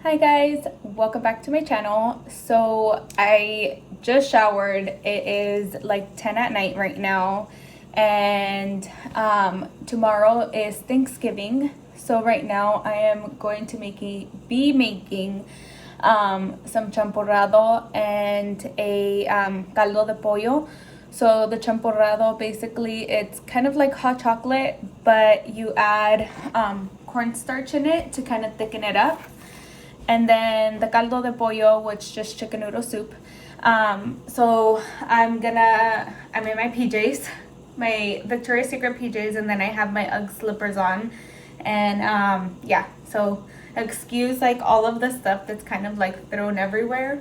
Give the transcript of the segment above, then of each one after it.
Hi guys, welcome back to my channel. So I just showered. It is like 10 at night right now, and tomorrow is Thanksgiving. So right now I am going to be making some champurrado and a caldo de pollo. So the champurrado, basically it's kind of like hot chocolate, but you add cornstarch in it to kind of thicken it up. And then the caldo de pollo, which just chicken noodle soup. So I'm in my PJs, my Victoria's Secret PJs, and then I have my UGG slippers on. And yeah, so excuse like all of the stuff that's kind of like thrown everywhere.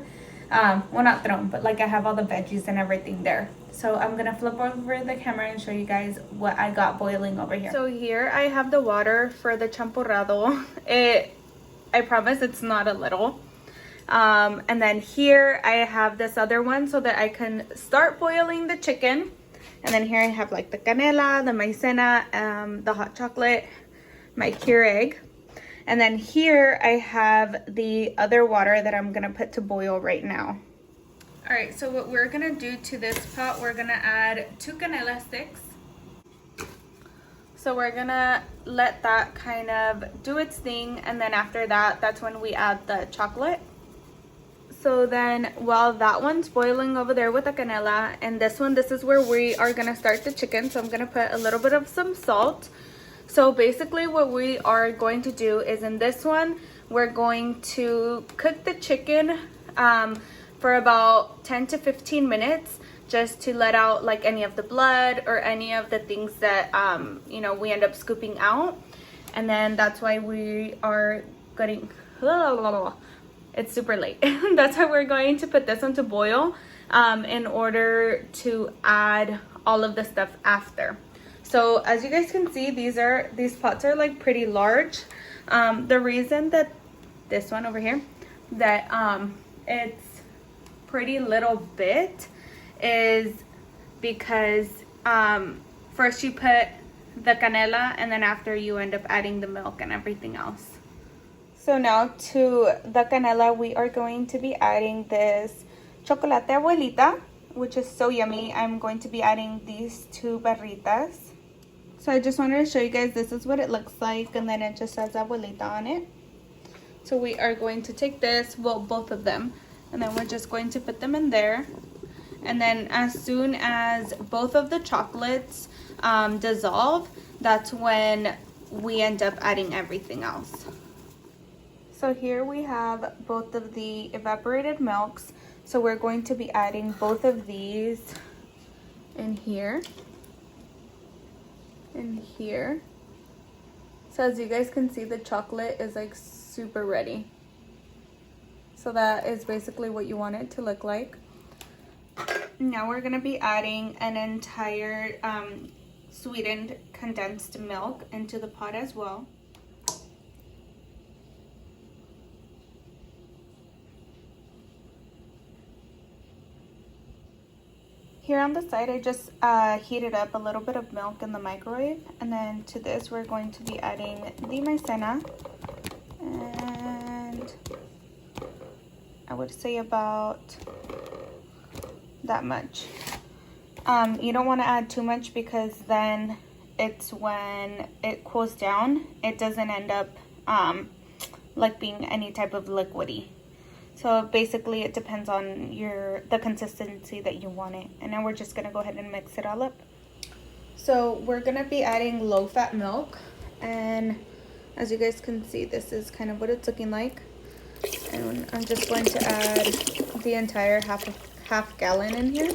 Well, not thrown, but like I have all the veggies and everything there. So I'm gonna flip over the camera and show you guys what I got boiling over here. So here I have the water for the champurrado. I promise it's not a little. And then here I have this other one so that I can start boiling the chicken. And then here I have like the canela, the maicena, the hot chocolate, my Keurig. And then here I have the other water that I'm gonna put to boil right now. All right, so what we're gonna do to this pot, we're gonna add 2 canela sticks. So we're gonna let that kind of do its thing, and then after that, that's when we add the chocolate. So then while that one's boiling over there with the canela, and this is where we are gonna start the chicken. So I'm gonna put a little bit of some salt. So basically what we are going to do is in this one, we're going to cook the chicken for about 10 to 15 minutes. Just to let out like any of the blood or any of the things that you know, we end up scooping out. And then that's why we are getting it's super late. That's why we're going to put this one to boil in order to add all of the stuff after. So as you guys can see, these pots are like pretty large. The reason that this one over here that it's pretty little bit is because first you put the canela, and then after you end up adding the milk and everything else. So now to the canela, we are going to be adding this chocolate abuelita, which is so yummy. I'm going to be adding these 2 barritas. So I just wanted to show you guys, this is what it looks like, and then it just says abuelita on it. So we are going to take this, well, both of them, and then we're just going to put them in there. And then as soon as both of the chocolates dissolve, that's when we end up adding everything else. So here we have both of the evaporated milks. So we're going to be adding both of these in here and here. So as you guys can see, the chocolate is like super ready. So that is basically what you want it to look like. Now we're going to be adding an entire sweetened condensed milk into the pot as well. Here on the side, I just heated up a little bit of milk in the microwave. And then to this, we're going to be adding the maicena. And I would say about that much. You don't want to add too much, because then it's when it cools down, it doesn't end up like being any type of liquidy. So basically it depends on the consistency that you want it. And now we're just gonna go ahead and mix it all up. So we're gonna be adding low-fat milk, and as you guys can see, this is kind of what it's looking like. And I'm just going to add the entire half gallon in here,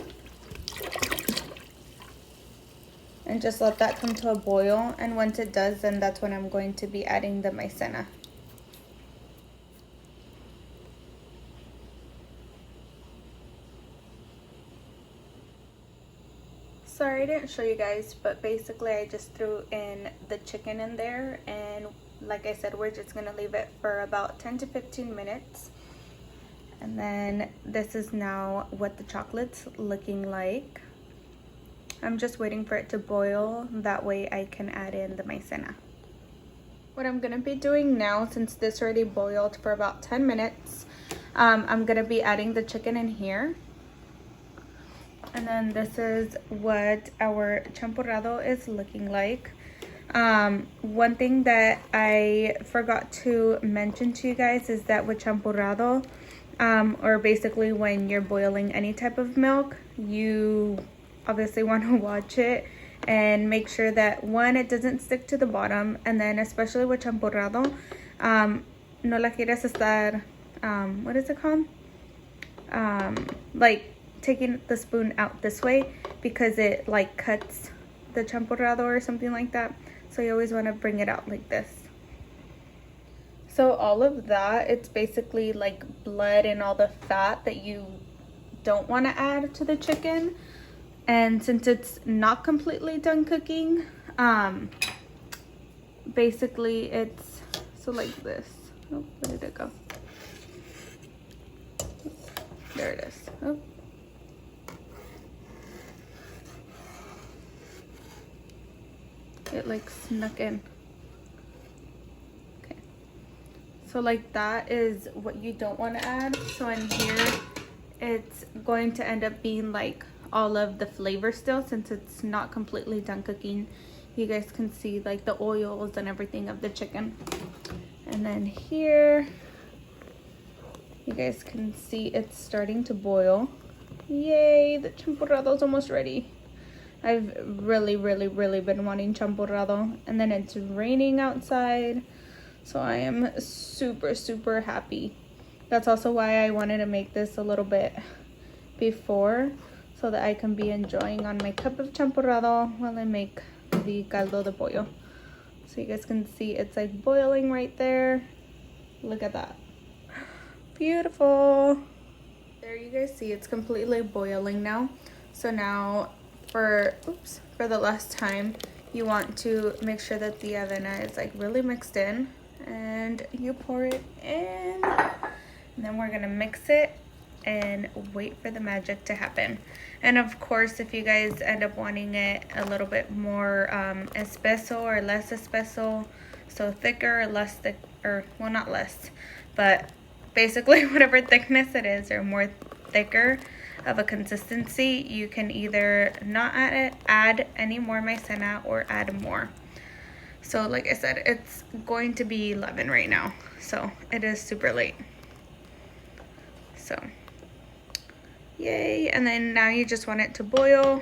and just let that come to a boil. And once it does, then that's when I'm going to be adding the maicena. Sorry I didn't show you guys, but basically I just threw in the chicken in there, and like I said, we're just gonna leave it for about 10 to 15 minutes. And then this is now what the chocolate's looking like. I'm just waiting for it to boil, that way I can add in the maicena. What I'm gonna be doing now, since this already boiled for about 10 minutes, I'm gonna be adding the chicken in here. And then this is what our champurrado is looking like. One thing that I forgot to mention to you guys is that with champurrado, or basically when you're boiling any type of milk, you obviously want to watch it and make sure that one, it doesn't stick to the bottom, and then especially with champurrado, no la quieres estar, what is it called? Like taking the spoon out this way, because it like cuts the champurrado or something like that. So you always want to bring it out like this. So all of that, it's basically like blood and all the fat that you don't want to add to the chicken. And since it's not completely done cooking, basically it's so like this. Oh, where did it go? There it is. Oh. It like snuck in. Okay. So like that is what you don't want to add. So in here, it's going to end up being like all of the flavor still, since it's not completely done cooking. You guys can see like the oils and everything of the chicken. And then here, you guys can see it's starting to boil. Yay, the champurrado's almost ready. I've really been wanting champurrado, and then it's raining outside, so I am super happy. That's also why I wanted to make this a little bit before, so that I can be enjoying on my cup of champurrado while I make the caldo de pollo. So you guys can see it's like boiling right there. Look at that. Beautiful. There you guys see it's completely boiling now. So now for the last time, you want to make sure that the avena is like really mixed in, and you pour it in, and then we're gonna mix it and wait for the magic to happen. And of course, if you guys end up wanting it a little bit more espeso or less espeso, so thicker or less thick, or well, not less, but basically whatever thickness it is, or more thicker of a consistency, you can either not add any more maicena or add more. So like I said, it's going to be 11 right now, so it is super late. So yay. And then now you just want it to boil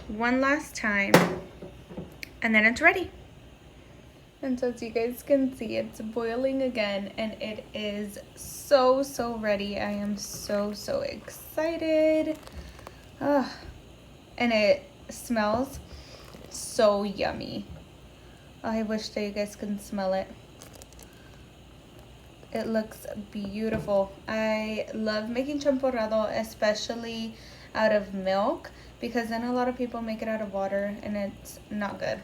one last time, and then it's ready. And so as you guys can see, it's boiling again, and it is so ready. I am so excited. And it smells so yummy. I wish that you guys can smell it. It looks beautiful. I love making champurrado, especially out of milk, because then a lot of people make it out of water and it's not good.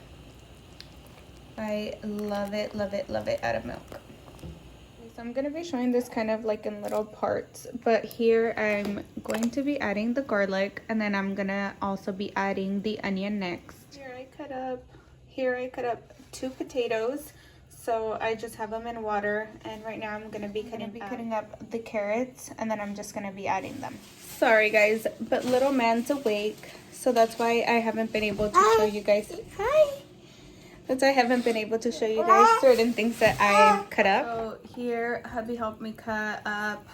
I love it out of milk. So I'm going to be showing this kind of like in little parts, but here I'm going to be adding the garlic, and then I'm going to also be adding the onion next. Here I cut up 2 potatoes. So I just have them in water, and right now I'm going to be cutting up the carrots, and then I'm just going to be adding them. Sorry guys, but little man's awake, so that's why I haven't been able to show you guys. Hi! That's why I haven't been able to show you guys certain things that I cut up. So here, hubby helped me cut up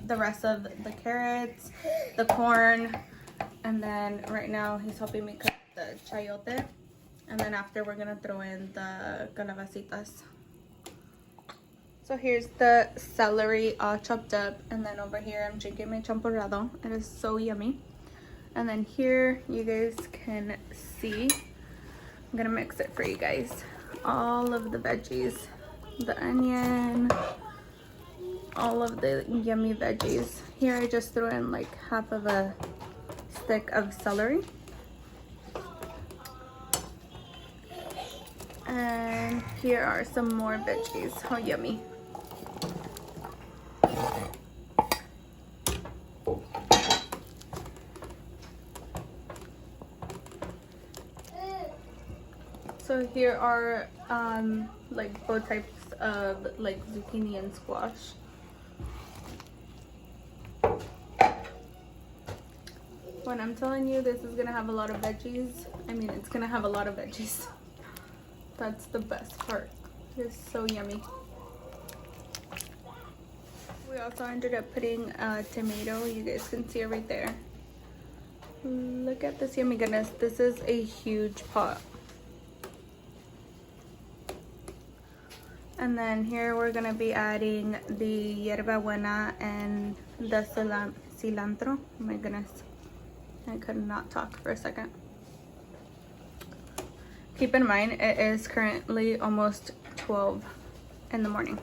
the rest of the carrots, the corn, and then right now he's helping me cut the chayote. And then after, we're gonna throw in the calabacitas. So here's the celery all chopped up, and then over here I'm drinking my champurrado. It is so yummy. And then here you guys can see, I'm gonna mix it for you guys. All of the veggies, the onion, all of the yummy veggies. Here I just threw in like half of a stick of celery. And here are some more veggies. How yummy. So here are like both types of like zucchini and squash. When I'm telling you this is gonna have a lot of veggies, I mean it's gonna have a lot of veggies. That's the best part. It's so yummy. We also ended up putting a tomato. You guys can see it right there. Look at this yummy goodness. This is a huge pot. And then here we're gonna be adding the yerba buena and the cilantro. Oh my goodness, I could not talk for a second. Keep in mind, it is currently almost 12 in the morning.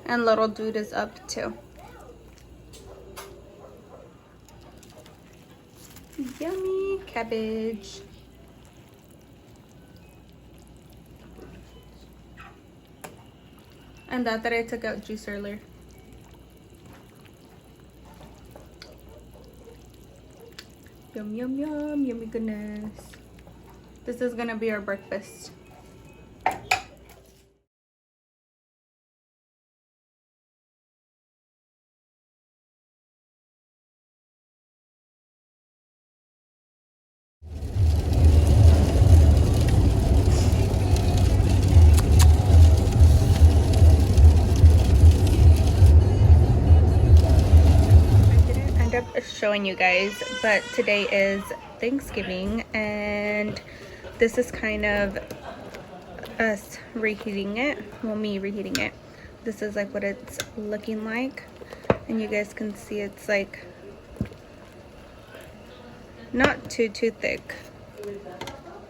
And little dude is up too. Yummy cabbage. And that I took out juice earlier. Yum, yum, yum, yummy goodness. This is gonna be our breakfast. Showing you guys, but today is Thanksgiving and this is kind of us reheating it. Well, me reheating it. This is like what it's looking like, and you guys can see it's like not too thick,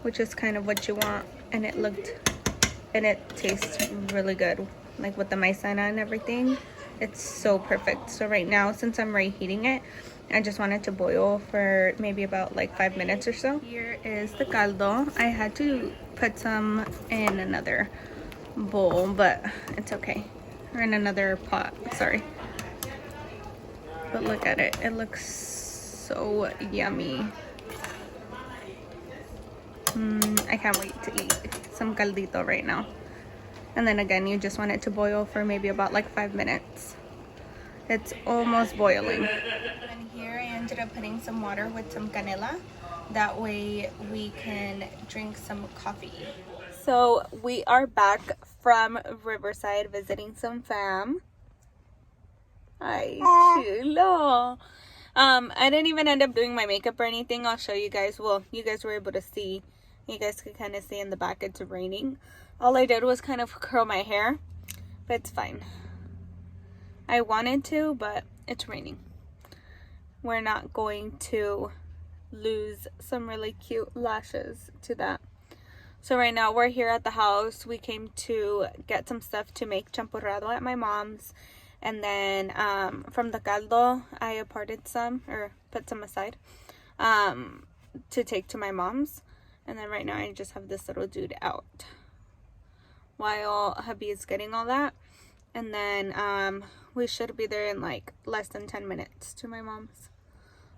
which is kind of what you want, and it tastes really good, like with the maizena and everything. It's so perfect. So right now, since I'm reheating it, I just want it to boil for maybe about like 5 minutes or so. Here is the caldo. I had to put some in another bowl, but it's okay. Or in another pot, sorry. But look at it. It looks so yummy. I can't wait to eat some caldito right now. And then again, you just want it to boil for maybe about like 5 minutes. It's almost boiling. And here I ended up putting some water with some canela. That way we can drink some coffee. So we are back from Riverside visiting some fam. Ay, chulo. I didn't even end up doing my makeup or anything. I'll show you guys. Well, you guys were able to see. You guys could kind of see in the back it's raining. All I did was kind of curl my hair, but it's fine. I wanted to, but it's raining. We're not going to lose some really cute lashes to that. So right now we're here at the house. We came to get some stuff to make champurrado at my mom's. And then from the caldo, I aparted some, or put some aside, to take to my mom's. And then right now I just have this little dude out while hubby is getting all that. And then we should be there in like less than 10 minutes to my mom's.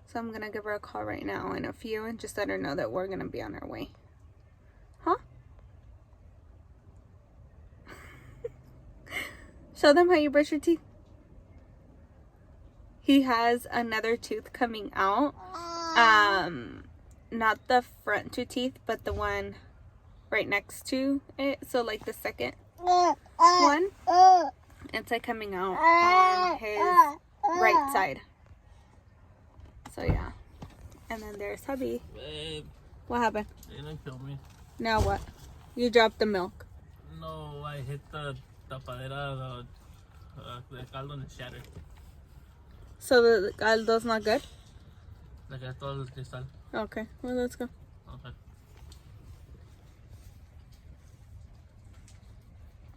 So I'm gonna give her a call right now in a few and just let her know that we're gonna be on our way. Huh? Show them how you brush your teeth. He has another tooth coming out. Not the front two teeth, but the one right next to it. So like the second one. It's like coming out on his right side. So yeah. And then there's hubby. Babe. What happened? They didn't kill me. Now what? You dropped the milk. No, I hit the tapadera, the caldo, and it shattered. So the caldo's not good? Like I told el cristal. Okay, well let's go. Okay.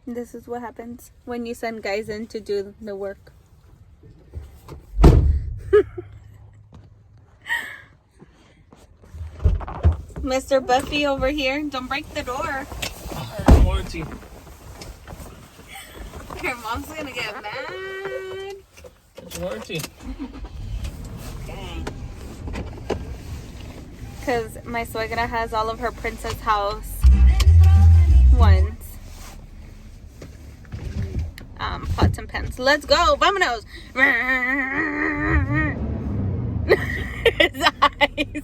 This is what happens when you send guys in to do the work. Mr. Buffy over here. Don't break the door. Warranty. Your mom's gonna get mad. It's warranty. Okay. Because my suegra has all of her princess house ones. pots and pans. Let's go. Vámonos. His eyes.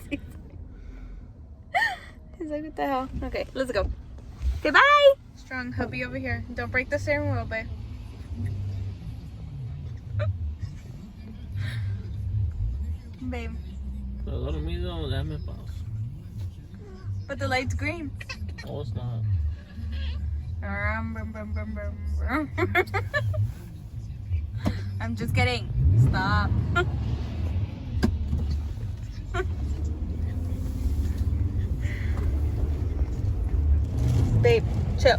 He's like, what the hell? Okay, let's go. Okay, bye. Strong hubby over here. Don't break the steering wheel, babe. Babe. Pero dormido, déjame paz. But the light's green. Oh, it's not. I'm just kidding. Stop. Babe, chill.